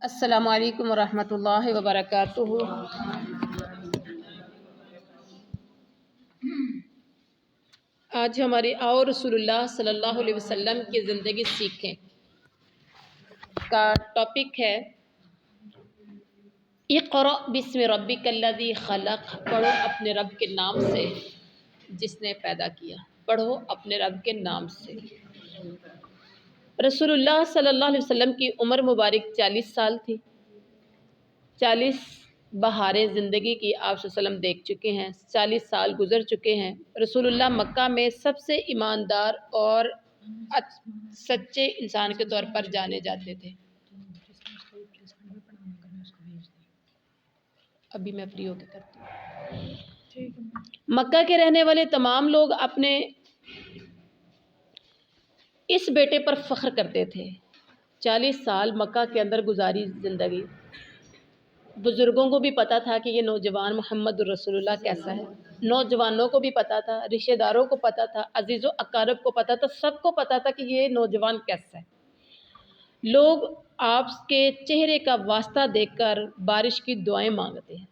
السلام علیکم ورحمۃ اللہ وبرکاتہ۔ آج ہماری آؤ رسول اللہ صلی اللہ علیہ وسلم کی زندگی سیکھیں کا ٹاپک ہے اقرأ بسم ربک الذی خلق۔ پڑھو اپنے رب کے نام سے جس نے پیدا کیا۔ پڑھو اپنے رب کے نام سے۔ رسول اللہ صلی اللہ علیہ وسلم کی عمر مبارک 40 سال تھی۔ 40 بہاریں زندگی کی آپ صلی اللہ علیہ وسلم دیکھ چکے ہیں۔ 40 سال گزر چکے ہیں۔ رسول اللہ مکہ میں سب سے ایماندار اور سچے انسان کے طور پر جانے جاتے تھے۔ ابھی میں فری ہو کے کرتی ہوں۔ مکہ کے رہنے والے تمام لوگ اپنے اس بیٹے پر فخر کرتے تھے۔ 40 سال مکہ کے اندر گزاری زندگی۔ بزرگوں کو بھی پتا تھا کہ یہ نوجوان محمد رسول اللہ کیسا ہے، نوجوانوں کو بھی پتا تھا، رشتہ داروں کو پتا تھا، عزیز و اقارب کو پتا تھا، سب کو پتا تھا کہ یہ نوجوان کیسا ہے۔ لوگ آپ کے چہرے کا واسطہ دیکھ کر بارش کی دعائیں مانگتے ہیں۔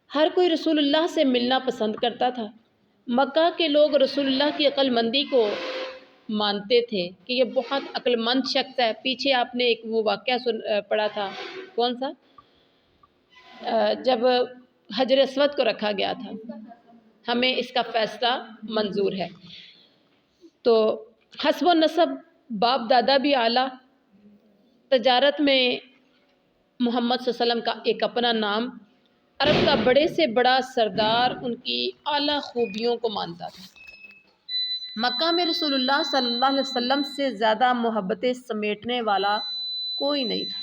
ہر کوئی رسول اللہ سے ملنا پسند کرتا تھا۔ مکہ کے لوگ رسول اللہ کی عقل مندی کو مانتے تھے کہ یہ بہت عقل مند شخص ہے۔ پیچھے آپ نے ایک وہ واقعہ پڑھا تھا، کون سا؟ جب حجر اسود کو رکھا گیا تھا، ہمیں اس کا فیصلہ منظور ہے۔ تو حسب و نسب باپ دادا بھی اعلیٰ، تجارت میں محمد صلی اللہ علیہ وسلم کا ایک اپنا نام، عرب کا بڑے سے بڑا سردار ان کی اعلیٰ خوبیوں کو مانتا تھا۔ مکہ میں رسول اللہ صلی اللہ علیہ وسلم سے زیادہ محبتیں سمیٹنے والا کوئی نہیں تھا۔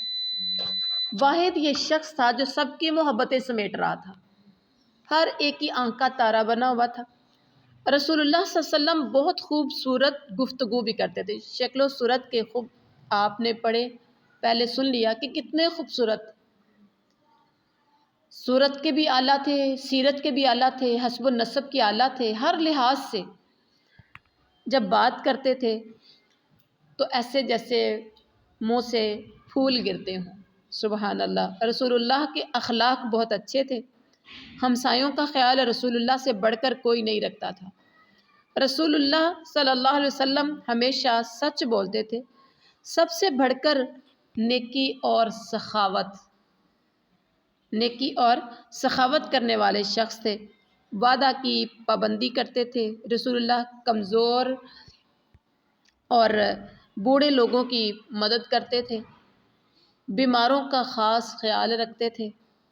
واحد یہ شخص تھا جو سب کی محبتیں سمیٹ رہا تھا، ہر ایک کی آنکھ کا تارا بنا ہوا تھا۔ رسول اللہ صلی اللہ علیہ وسلم بہت خوبصورت گفتگو بھی کرتے تھے۔ شکل و صورت کے خوب آپ نے پڑھے، پہلے سن لیا کہ کتنے خوبصورت، صورت کے بھی اعلیٰ تھے، سیرت کے بھی اعلیٰ تھے، حسب و نسب کے اعلیٰ تھے، ہر لحاظ سے جب بات کرتے تھے تو ایسے جیسے منہ سے پھول گرتے ہوں۔ سبحان اللہ۔ رسول اللہ کے اخلاق بہت اچھے تھے۔ ہمسایوں کا خیال رسول اللہ سے بڑھ کر کوئی نہیں رکھتا تھا۔ رسول اللہ صلی اللہ علیہ وسلم ہمیشہ سچ بولتے تھے۔ سب سے بڑھ کر نیکی اور سخاوت کرنے والے شخص تھے۔ وعدہ کی پابندی کرتے تھے۔ رسول اللہ کمزور اور بوڑھے لوگوں کی مدد کرتے تھے، بیماروں کا خاص خیال رکھتے تھے،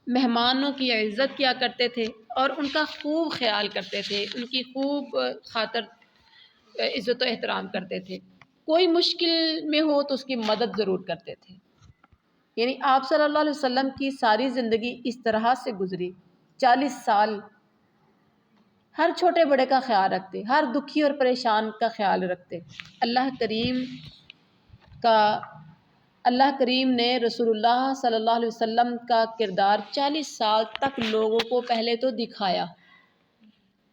مہمانوں کی عزت کیا کرتے تھے اور ان کا خوب خیال کرتے تھے، ان کی خوب خاطر عزت و احترام کرتے تھے۔ کوئی مشکل میں ہو تو اس کی مدد ضرور کرتے تھے۔ یعنی آپ صلی اللہ علیہ وسلم کی ساری زندگی اس طرح سے گزری۔ 40 سال ہر چھوٹے بڑے کا خیال رکھتے، ہر دکھی اور پریشان کا خیال رکھتے۔ اللہ کریم نے رسول اللہ صلی اللہ علیہ وسلم کا کردار 40 سال تک لوگوں کو پہلے تو دکھایا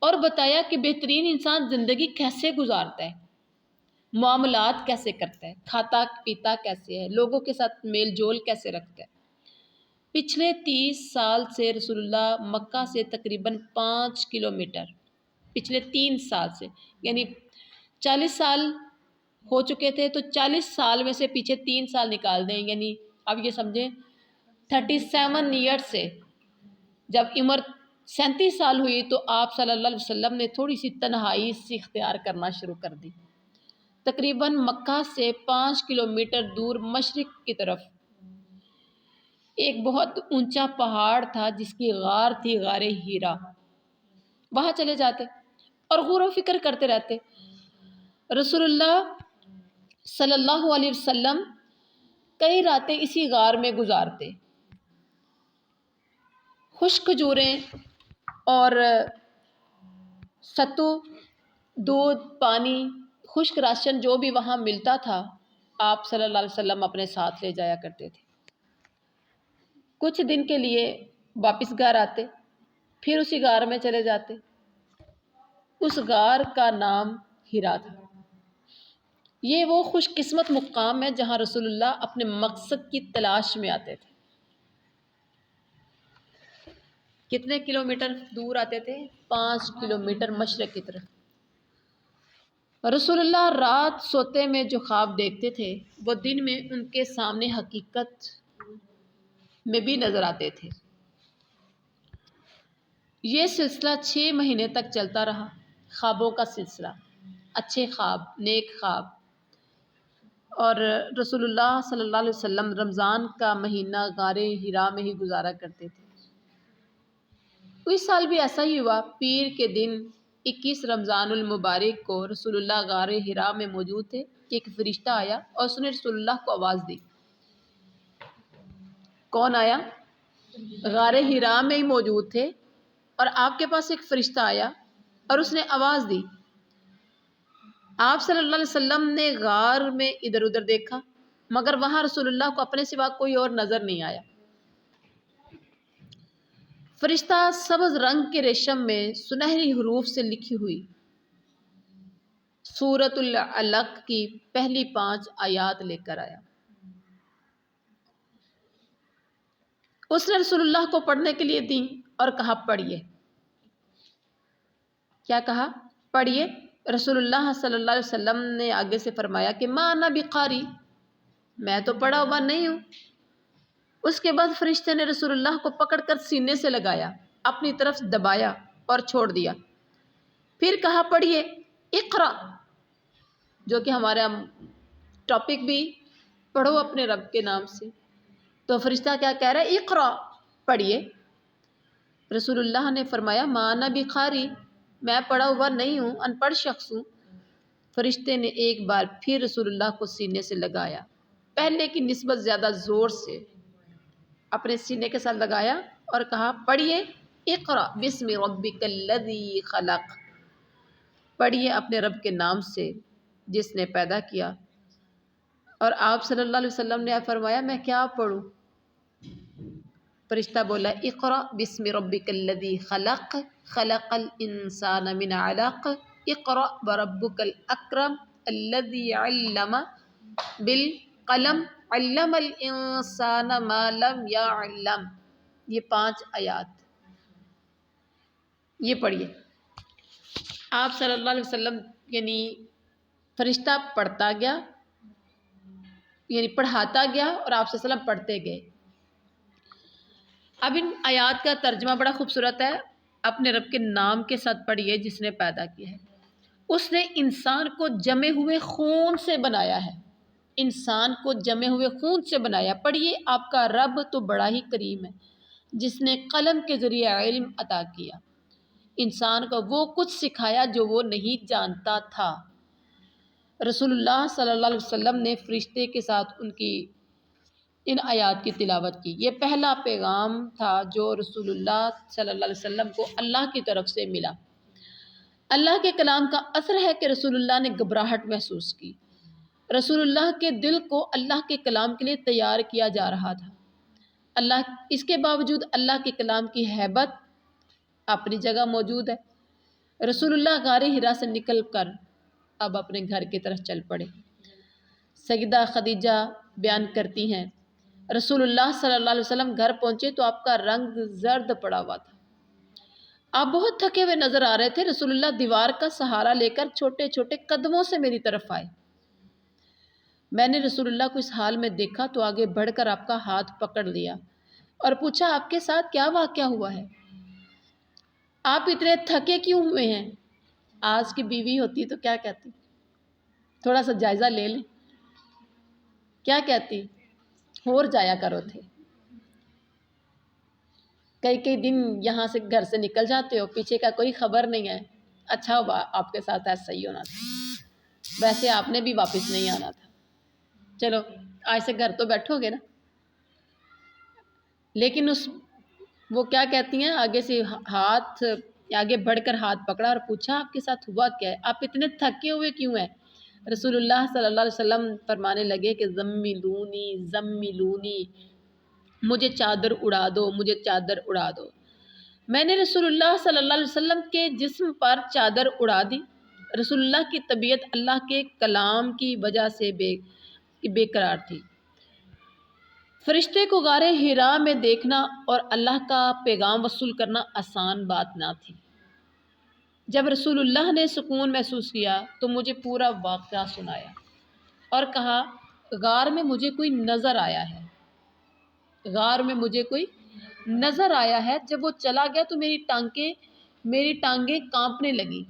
اور بتایا کہ بہترین انسان زندگی کیسے گزارتا ہے، معاملات کیسے کرتا ہے، کھاتا پیتا کیسے ہے، لوگوں کے ساتھ میل جول کیسے رکھتا ہے۔ پچھلے 30 سال سے رسول اللہ مکہ سے تقریباً 5 کلومیٹر، پچھلے 3 سال سے، یعنی 40 سال ہو چکے تھے تو 40 سال میں سے پیچھے 3 سال نکال دیں، یعنی اب یہ سمجھیں 37 ایئر سے جب عمر 37 سال ہوئی تو آپ صلی اللہ علیہ وسلم نے تھوڑی سی تنہائی سے اختیار کرنا شروع کر دی۔ تقریباً مکہ سے 5 کلومیٹر دور مشرق کی طرف ایک بہت اونچا پہاڑ تھا جس کی غار تھی، غار ہیرا۔ وہاں چلے جاتے اور غور و فکر کرتے رہتے۔ رسول اللہ صلی اللہ علیہ وسلم کئی راتیں اسی غار میں گزارتے۔ خشک کھجوریں اور ستو، دودھ، پانی، خشک راشن جو بھی وہاں ملتا تھا آپ صلی اللہ علیہ وسلم اپنے ساتھ لے جایا کرتے تھے۔ کچھ دن کے لیے واپس گھر آتے، پھر اسی غار میں چلے جاتے۔ اس غار کا نام ہیرا تھا۔ یہ وہ خوش قسمت مقام ہے جہاں رسول اللہ اپنے مقصد کی تلاش میں آتے تھے۔ کتنے کلومیٹر دور آتے تھے؟ 5 کلومیٹر مشرق کی طرف۔ رسول اللہ رات سوتے میں جو خواب دیکھتے تھے وہ دن میں ان کے سامنے حقیقت میں بھی نظر آتے تھے۔ یہ سلسلہ 6 مہینے تک چلتا رہا، خوابوں کا سلسلہ، اچھے خواب، نیک خواب۔ اور رسول اللہ صلی اللہ علیہ وسلم رمضان کا مہینہ غار حرا میں ہی گزارا کرتے تھے۔ اس سال بھی ایسا ہی ہوا۔ پیر کے دن 21 رمضان المبارک کو رسول اللہ غار حرا میں موجود تھے کہ ایک فرشتہ آیا اور اس نے رسول اللہ کو آواز دی۔ کون آیا؟ غار حرا میں ہی موجود تھے اور آپ کے پاس ایک فرشتہ آیا اور اس نے آواز دی۔ آپ صلی اللہ علیہ وسلم نے غار میں ادھر ادھر دیکھا مگر وہاں رسول اللہ کو اپنے سوا کوئی اور نظر نہیں آیا۔ فرشتہ سبز رنگ کے ریشم میں سنہری حروف سے لکھی ہوئی سورۃ العلق کی پہلی 5 آیات لے کر آیا۔ اس نے رسول اللہ کو پڑھنے کے لیے دی اور کہا پڑھیے۔ کیا کہا؟ پڑھیے۔ رسول اللہ صلی اللہ علیہ وسلم نے آگے سے فرمایا کہ ما انا بقاری، میں تو پڑھا ہوا نہیں ہوں۔ اس کے بعد فرشتے نے رسول اللہ کو پکڑ کر سینے سے لگایا، اپنی طرف دبایا اور چھوڑ دیا۔ پھر کہا پڑھیے اقرا، جو کہ ہمارا ٹاپک بھی پڑھو اپنے رب کے نام سے۔ تو فرشتہ کیا کہہ رہا ہے؟ اقرا، پڑھیے۔ رسول اللہ نے فرمایا ما انا بقاری، میں پڑھا ہوا نہیں ہوں، ان پڑھ شخص ہوں۔ فرشتے نے ایک بار پھر رسول اللہ کو سینے سے لگایا، پہلے کی نسبت زیادہ زور سے اپنے سینے کے ساتھ لگایا اور کہا پڑھیے اقرا بسم ربک الذی خلق، پڑھیے اپنے رب کے نام سے جس نے پیدا کیا۔ اور آپ صلی اللہ علیہ وسلم نے فرمایا میں کیا پڑھوں؟ فرشتہ بولا اقرا بسم ربک الذی خلق خلق الانسان من علق اقرا وربک الاکرم الذی علم بالقلم علم الانسان ما لم یعلم۔ یہ 5 آیات یہ پڑھیے۔ آپ صلی اللہ علیہ وسلم یعنی فرشتہ پڑھتا گیا، یعنی پڑھاتا گیا اور آپ صلی اللہ علیہ وسلم پڑھتے گئے۔ اب ان آیات کا ترجمہ بڑا خوبصورت ہے۔ اپنے رب کے نام کے ساتھ پڑھیے جس نے پیدا کیا ہے۔ اس نے انسان کو جمے ہوئے خون سے بنایا ہے، انسان کو جمے ہوئے خون سے بنایا۔ پڑھیے آپ کا رب تو بڑا ہی کریم ہے جس نے قلم کے ذریعے علم عطا کیا، انسان کو وہ کچھ سکھایا جو وہ نہیں جانتا تھا۔ رسول اللہ صلی اللہ علیہ وسلم نے فرشتے کے ساتھ ان آیات کی تلاوت کی۔ یہ پہلا پیغام تھا جو رسول اللہ صلی اللہ علیہ وسلم کو اللہ کی طرف سے ملا۔ اللہ کے کلام کا اثر ہے کہ رسول اللہ نے گھبراہٹ محسوس کی۔ رسول اللہ کے دل کو اللہ کے کلام کے لیے تیار کیا جا رہا تھا۔ اس کے باوجود اللہ کے کلام کی ہیبت اپنی جگہ موجود ہے۔ رسول اللہ غار حرا سے نکل کر اب اپنے گھر کی طرف چل پڑے۔ سیدہ خدیجہ بیان کرتی ہیں رسول اللہ صلی اللہ علیہ وسلم گھر پہنچے تو آپ کا رنگ زرد پڑا ہوا تھا، آپ بہت تھکے ہوئے نظر آ رہے تھے۔ رسول اللہ دیوار کا سہارا لے کر چھوٹے چھوٹے قدموں سے میری طرف آئے۔ میں نے رسول اللہ کو اس حال میں دیکھا تو آگے بڑھ کر آپ کا ہاتھ پکڑ لیا اور پوچھا آپ کے ساتھ کیا واقعہ ہوا ہے؟ آپ اتنے تھکے کیوں ہوئے ہیں؟ آج کی بیوی ہوتی تو کیا کہتی؟ تھوڑا سا جائزہ لے لیں، کیا کہتی؟ اور جایا کرو تھے، کئی دن یہاں سے گھر سے نکل جاتے ہو، پیچھے کا کوئی خبر نہیں ہے، اچھا ہوا آپ کے ساتھ ایسا ہی ہونا تھا، ویسے آپ نے بھی واپس نہیں آنا تھا، چلو آج سے گھر تو بیٹھو گے نا۔ لیکن وہ کیا کہتی ہیں، آگے بڑھ کر ہاتھ پکڑا اور پوچھا آپ کے ساتھ ہوا کیا ہے؟ آپ اتنے تھکے ہوئے کیوں ہیں؟ رسول اللہ صلی اللہ علیہ وسلم فرمانے لگے کہ زملونی زملونی، مجھے چادر اڑا دو، مجھے چادر اڑا دو۔ میں نے رسول اللہ صلی اللہ علیہ وسلم کے جسم پر چادر اڑا دی رسول اللہ کی طبیعت اللہ کے کلام کی وجہ سے بے قرار تھی۔ فرشتے کو غار حرا میں دیکھنا اور اللہ کا پیغام وصول کرنا آسان بات نہ تھی۔ جب رسول اللہ نے سکون محسوس کیا تو مجھے پورا واقعہ سنایا اور کہا غار میں مجھے کوئی نظر آیا ہے، غار میں مجھے کوئی نظر آیا ہے۔ جب وہ چلا گیا تو میری ٹانگیں کانپنے لگی،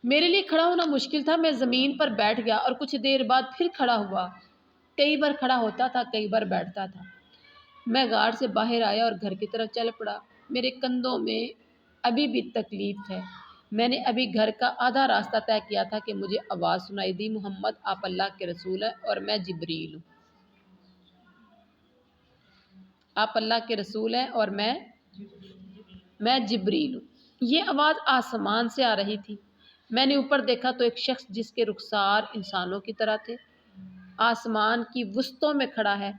میرے لیے کھڑا ہونا مشکل تھا۔ میں زمین پر بیٹھ گیا اور کچھ دیر بعد پھر کھڑا ہوا، کئی بار کھڑا ہوتا تھا، کئی بار بیٹھتا تھا۔ میں غار سے باہر آیا اور گھر کی طرف چل پڑا۔ میرے کندھوں میں ابھی بھی تکلیف ہے۔ میں نے ابھی گھر کا آدھا راستہ طے کیا تھا کہ مجھے آواز سنائی دی، محمد آپ اللہ کے رسول ہیں اور میں جبریل ہوں۔ آپ اللہ کے رسول ہیں اور میں جبریل ہوں۔ یہ آواز آسمان سے آ رہی تھی۔ میں نے اوپر دیکھا تو ایک شخص جس کے رخسار انسانوں کی طرح تھے آسمان کی وسطوں میں کھڑا ہے۔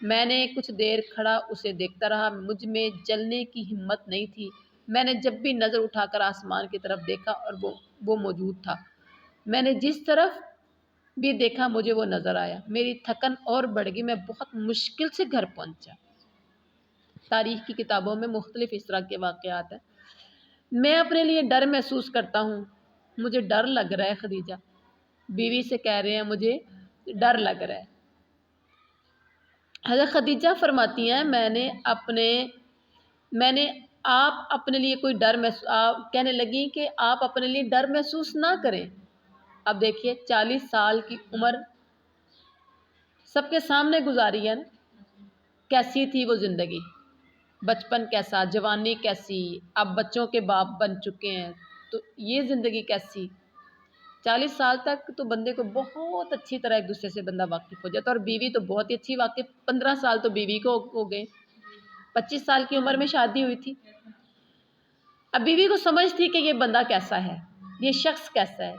میں نے کچھ دیر کھڑا اسے دیکھتا رہا، مجھ میں جلنے کی ہمت نہیں تھی۔ میں نے جب بھی نظر اٹھا کر آسمان کی طرف دیکھا اور وہ موجود تھا۔ میں نے جس طرف بھی دیکھا مجھے وہ نظر آیا۔ میری تھکن اور بڑھ گئی، میں بہت مشکل سے گھر پہنچا۔ تاریخ کی کتابوں میں مختلف اس طرح کے واقعات ہیں۔ میں اپنے لیے ڈر محسوس کرتا ہوں، مجھے ڈر لگ رہا ہے۔ خدیجہ بیوی سے کہہ رہے ہیں مجھے ڈر لگ رہا ہے۔ حضرت خدیجہ فرماتی ہیں آپ اپنے لیے کوئی ڈر کہنے لگی کہ آپ اپنے لیے ڈر محسوس نہ کریں۔ اب دیکھیے 40 سال کی عمر سب کے سامنے گزاری ہے، کیسی تھی وہ زندگی، بچپن کیسا، جوانی کیسی، اب بچوں کے باپ بن چکے ہیں تو یہ زندگی کیسی۔ 40 سال تک تو بندے کو بہت اچھی طرح ایک دوسرے سے بندہ واقف ہو جاتا ہے، اور بیوی تو بہت ہی اچھی واقف، 15 سال تو بیوی کو ہو گئے، 25 سال کی عمر میں شادی ہوئی تھی۔ اب بیوی کو سمجھ تھی کہ یہ بندہ کیسا ہے، یہ شخص کیسا ہے،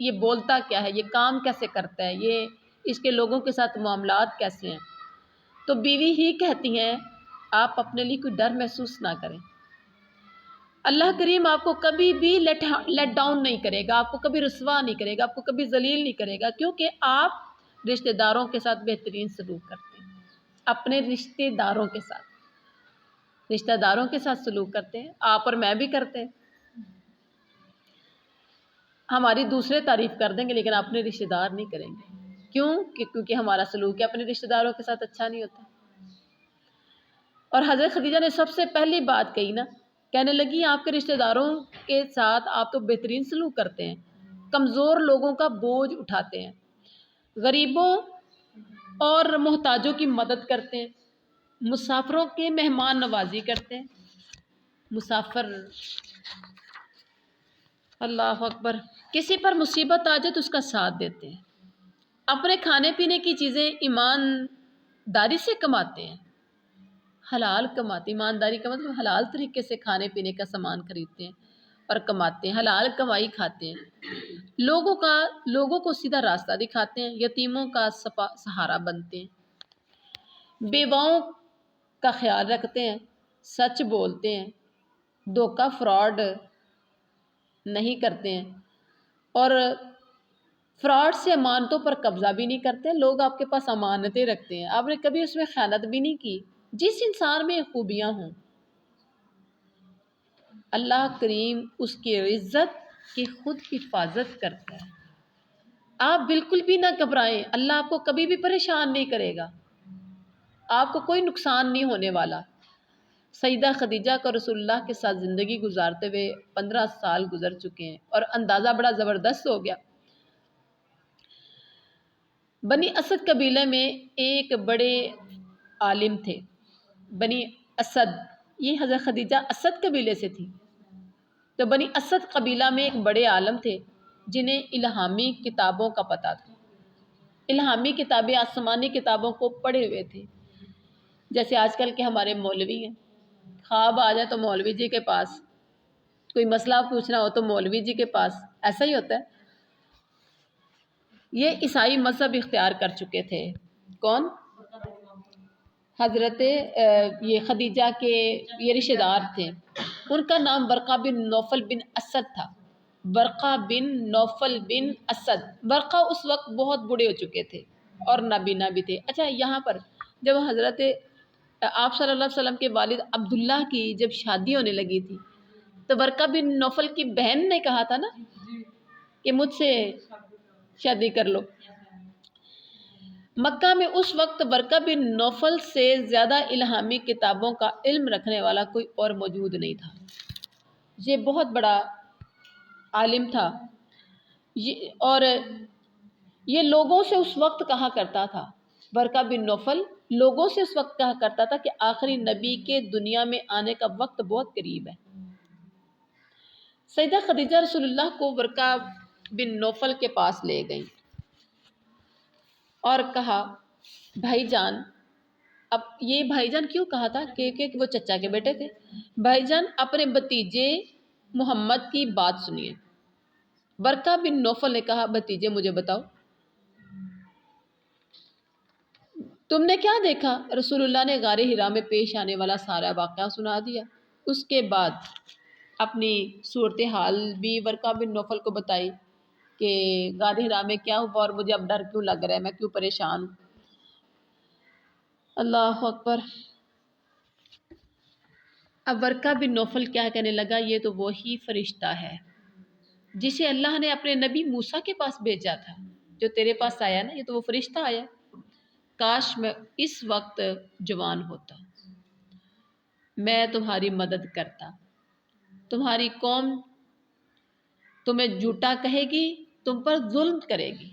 یہ بولتا کیا ہے، یہ کام کیسے کرتا ہے، یہ اس کے لوگوں کے ساتھ معاملات کیسے ہیں۔ تو بیوی ہی کہتی ہیں آپ اپنے لیے کوئی ڈر محسوس نہ کریں، اللہ کریم آپ کو کبھی بھی لیٹ ڈاؤن نہیں کرے گا، آپ کو کبھی رسوا نہیں کرے گا، آپ کو کبھی ذلیل نہیں کرے گا، کیونکہ آپ رشتہ داروں کے ساتھ بہترین سلوک کرتے ہیں، اپنے رشتہ داروں کے ساتھ سلوک کرتے ہیں، آپ اور میں بھی کرتے ہیں۔ ہماری دوسرے تعریف کر دیں گے لیکن اپنے رشتہ دار نہیں کریں گے، کیونکہ ہمارا سلوک ہے اپنے رشتہ داروں کے ساتھ اچھا نہیں ہوتا۔ اور حضرت خدیجہ نے سب سے پہلی بات کہی نا، کہنے لگی آپ کے رشتہ داروں کے ساتھ آپ تو بہترین سلوک کرتے ہیں، کمزور لوگوں کا بوجھ اٹھاتے ہیں، غریبوں اور محتاجوں کی مدد کرتے ہیں، مسافروں کے مہمان نوازی کرتے ہیں، اللہ اکبر، کسی پر مصیبت آ جائے تو اس کا ساتھ دیتے ہیں، اپنے کھانے پینے کی چیزیں ایمانداری سے کماتے ہیں، حلال کماتے، ایمانداری کا مطلب حلال طریقے سے کھانے پینے کا سامان خریدتے ہیں اور کماتے ہیں، حلال کمائی کھاتے ہیں، لوگوں کو سیدھا راستہ دکھاتے ہیں، یتیموں کا سہارا بنتے ہیں، بیواؤں کا خیال رکھتے ہیں، سچ بولتے ہیں، دھوکہ فراڈ نہیں کرتے ہیں، اور فراڈ سے امانتوں پر قبضہ بھی نہیں کرتے۔ لوگ آپ کے پاس امانتیں رکھتے ہیں، آپ نے کبھی اس میں خیانت بھی نہیں کی۔ جس انسان میں خوبیاں ہوں اللہ کریم اس کی عزت کی خود حفاظت کرتا ہے۔ آپ بالکل بھی نہ گھبرائیں، اللہ آپ کو کبھی بھی پریشان نہیں کرے گا، آپ کو کوئی نقصان نہیں ہونے والا۔ سیدہ خدیجہ کو رسول اللہ کے ساتھ زندگی گزارتے ہوئے 15 سال گزر چکے ہیں، اور اندازہ بڑا زبردست ہو گیا۔ بنی اسد قبیلے میں ایک بڑے عالم تھے، بنی اسد، یہ حضرت خدیجہ اسد قبیلے سے تھی، تو بنی اسد قبیلہ میں ایک بڑے عالم تھے جنہیں الہامی کتابوں کا پتہ تھا، الہامی کتابیں، آسمانی کتابوں کو پڑھے ہوئے تھے۔ جیسے آج کل کے ہمارے مولوی ہیں، خواب آ جائے تو مولوی جی کے پاس، کوئی مسئلہ پوچھنا ہو تو مولوی جی کے پاس، ایسا ہی ہوتا ہے۔ یہ عیسائی مذہب اختیار کر چکے تھے۔ کون؟ حضرت یہ خدیجہ کے یہ رشتہ دار تھے، ان کا نام ورقہ بن نوفل بن اسد تھا۔ ورقہ بن نوفل بن اسد۔ ورقہ اس وقت بہت بوڑھے ہو چکے تھے اور نابینا بھی تھے۔ اچھا، یہاں پر جب حضرت آپ صلی اللہ علیہ وسلم کے والد عبداللہ کی جب شادی ہونے لگی تھی تو ورقہ بن نوفل کی بہن نے کہا تھا نا کہ مجھ سے شادی کر لو۔ مکہ میں اس وقت ورقہ بن نوفل سے زیادہ الہامی کتابوں کا علم رکھنے والا کوئی اور موجود نہیں تھا۔ یہ بہت بڑا عالم تھا اور یہ لوگوں سے اس وقت کہا کرتا تھا، ورقہ بن نوفل لوگوں سے اس وقت کہا کرتا تھا کہ آخری نبی کے دنیا میں آنے کا وقت بہت قریب ہے۔ سیدہ خدیجہ رسول اللہ کو ورقہ بن نوفل کے پاس لے گئیں اور کہا، بھائی جان، اب یہ بھائی جان کیوں کہا تھا کہ وہ چچا کے بیٹے تھے، بھائی جان اپنے بھتیجے محمد کی بات سنیے۔ ورقہ بن نوفل نے کہا، بھتیجے مجھے بتاؤ تم نے کیا دیکھا؟ رسول اللہ نے غار حرا میں پیش آنے والا سارا واقعہ سنا دیا۔ اس کے بعد اپنی صورتحال بھی ورقہ بن نوفل کو بتائی کہ غار حرا میں کیا ہوا اور مجھے اب ڈر کیوں لگ رہا ہے، میں کیوں پریشان ہوں۔ اللہ اکبر۔ اب ورقہ بن نوفل کیا کہنے لگا، یہ تو وہی فرشتہ ہے جسے اللہ نے اپنے نبی موسیٰ کے پاس بھیجا تھا، جو تیرے پاس آیا نا، یہ تو وہ فرشتہ آیا۔ کاش میں اس وقت جوان ہوتا، میں تمہاری مدد کرتا۔ تمہاری قوم تمہیں جھوٹا کہے گی، تم پر ظلم کرے گی،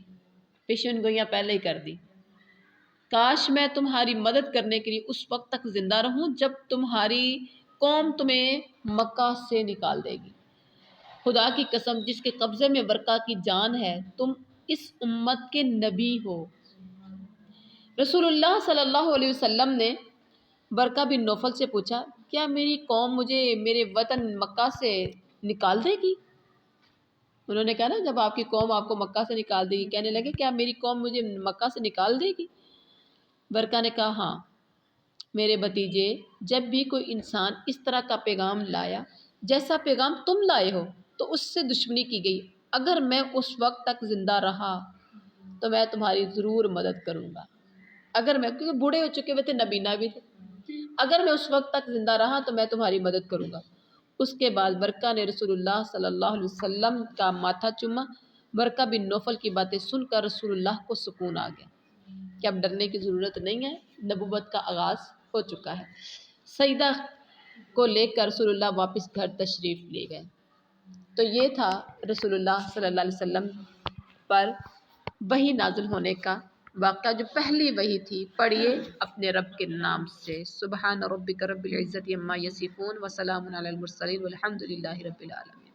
پیشن گوئیاں پہلے ہی کر دی۔ کاش میں تمہاری مدد کرنے کے لیے اس وقت تک زندہ رہوں جب تمہاری قوم تمہیں مکہ سے نکال دے گی۔ خدا کی قسم جس کے قبضے میں ورقہ کی جان ہے، تم اس امت کے نبی ہو۔ رسول اللہ صلی اللہ علیہ وسلم نے ورقہ بن نوفل سے پوچھا، کیا میری قوم مجھے میرے وطن مکہ سے نکال دے گی؟ انہوں نے کہا نا، جب آپ کی قوم آپ کو مکہ سے نکال دے گی، کہنے لگے کیا میری قوم مجھے مکہ سے نکال دے گی؟ ورقہ نے کہا، ہاں میرے بھتیجے، جب بھی کوئی انسان اس طرح کا پیغام لایا جیسا پیغام تم لائے ہو تو اس سے دشمنی کی گئی۔ اگر میں اس وقت تک زندہ رہا تو میں تمہاری ضرور مدد کروں گا۔ اگر میں، کیونکہ بوڑھے ہو چکے ہوئے تھے، نبینا بھی تھے، اگر میں اس وقت تک زندہ رہا تو میں تمہاری مدد کروں گا۔ اس کے بعد ورقہ نے رسول اللہ صلی اللہ علیہ وسلم کا ماتھا چوما۔ ورقہ بن نوفل کی باتیں سن کر رسول اللہ کو سکون آ گیا کہ اب ڈرنے کی ضرورت نہیں ہے، نبوت کا آغاز ہو چکا ہے۔ سیدہ کو لے کر رسول اللہ واپس گھر تشریف لے گئے۔ تو یہ تھا رسول اللہ صلی اللہ علیہ وسلم پر وحی نازل ہونے کا واقعہ، جو پہلی وحی تھی۔ پڑھیے اپنے رب کے نام سے، سبحان ربک رب العزت عما یصفون وسلام علی المرسلین والحمد للہ رب العالمین۔